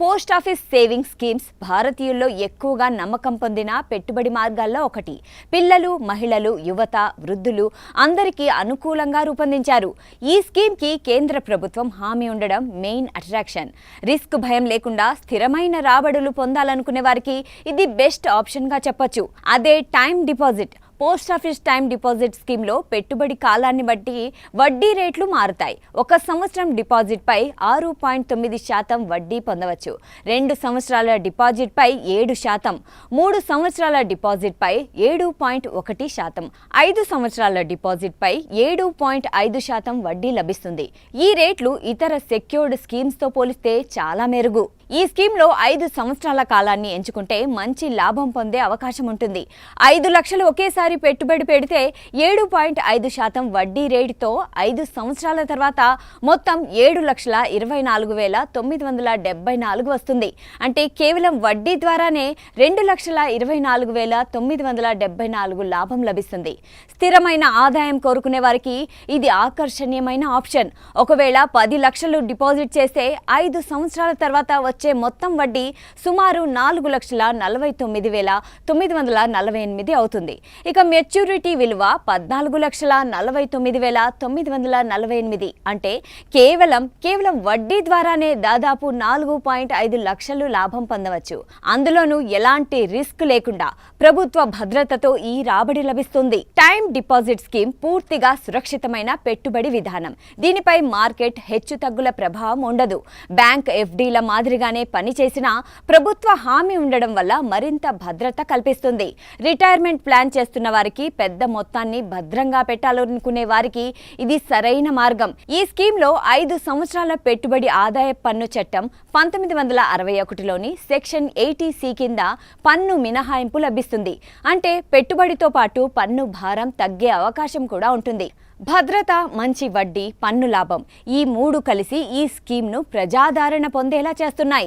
Post office savings schemes భారతీయుల్లో ఎక్కువగా నమ్మకం పొందిన పెట్టుబడి మార్గాల్లో ఒకటి. పిల్లలు, మహిళలు, యువత, వృద్ధులు అందరికీ అనుకూలంగా రూపొందించారు. ఈ స్కీమ్కి కేంద్ర ప్రభుత్వం హామీ ఉండడం మెయిన్ అట్రాక్షన్. రిస్క్ భయం లేకుండా స్థిరమైన రాబడులు పొందాలనుకునే వారికి ఇది బెస్ట్ ఆప్షన్గా చెప్పొచ్చు. అదే time deposit. Post office time deposit స్కీమ్లో పెట్టుబడి కాలాన్ని బట్టి వడ్డీ రేట్లు మారుతాయి. 1 సంవత్సరం డిపాజిట్పై 6.9% వడ్డీ పొందవచ్చు. 2 సంవత్సరాల డిపాజిట్పై 7%, 3 సంవత్సరాల డిపాజిట్పై 7.1%, 5 సంవత్సరాల డిపాజిట్పై 7.5% వడ్డీ లభిస్తుంది. ఈ రేట్లు ఇతర సెక్యూర్డ్ స్కీమ్స్తో పోలిస్తే చాలా మెరుగు. ఈ స్కీమ్లో 5 సంవత్సరాల కాలాన్ని ఎంచుకుంటే మంచి లాభం పొందే అవకాశం ఉంటుంది. 5 లక్షలు ఒకేసారి పెట్టుబడి పెడితే 7.5% వడ్డీ రేటుతో 5 సంవత్సరాల తర్వాత మొత్తం 7,24,974 వస్తుంది. అంటే కేవలం వడ్డీ ద్వారానే 2,24,974 లాభం లభిస్తుంది. స్థిరమైన ఆదాయం కోరుకునే వారికి ఇది ఆకర్షణీయమైన ఆప్షన్. ఒకవేళ 10 లక్షలు డిపాజిట్ చేస్తే 5 సంవత్సరాల తర్వాత వచ్చే మొత్తం వడ్డీ సుమారు 4,49,948 అవుతుంది. ఇక మెచ్యూరిటీ విలువ 14,49,948. అంటే కేవలం వడ్డీ ద్వారానే దాదాపు 4.5 లక్షలు లాభం పొందవచ్చు. అందులోనూ ఎలాంటి రిస్క్ లేకుండా ప్రభుత్వ భద్రతతో ఈ రాబడి లభిస్తుంది. టైం డిపాజిట్ స్కీమ్ పూర్తిగా సురక్షితమైన పెట్టుబడి విధానం. దీనిపై మార్కెట్ హెచ్చుతగ్గుల ప్రభావం ఉండదు. బ్యాంక్ ఎఫ్డీల మాదిరిగానే పనిచేసినా ప్రభుత్వ హామీ ఉండడం వల్ల మరింత భద్రత కల్పిస్తుంది. రిటైర్మెంట్ ప్లాన్ చేస్తున్న వారికి, పెద్ద మొత్తాన్ని భద్రంగా పెట్టాలనుకునే వారికి ఇది సరైన మార్గం. ఈ స్కీమ్లో 5 సంవత్సరాల పెట్టుబడి ఆదాయ పన్ను చట్టం 1961లోని సెక్షన్ 80C కింద పన్ను మినహాయింపు లభిస్తుంది. అంటే పెట్టుబడితో పాటు పన్ను భారం తగ్గే అవకాశం కూడా ఉంటుంది. భద్రత, మంచి వడ్డీ, పన్ను లాభం ఈ 3 కలిసి ఈ స్కీమ్ను ప్రజాదరణ పొందేలా చేస్తున్నాయి.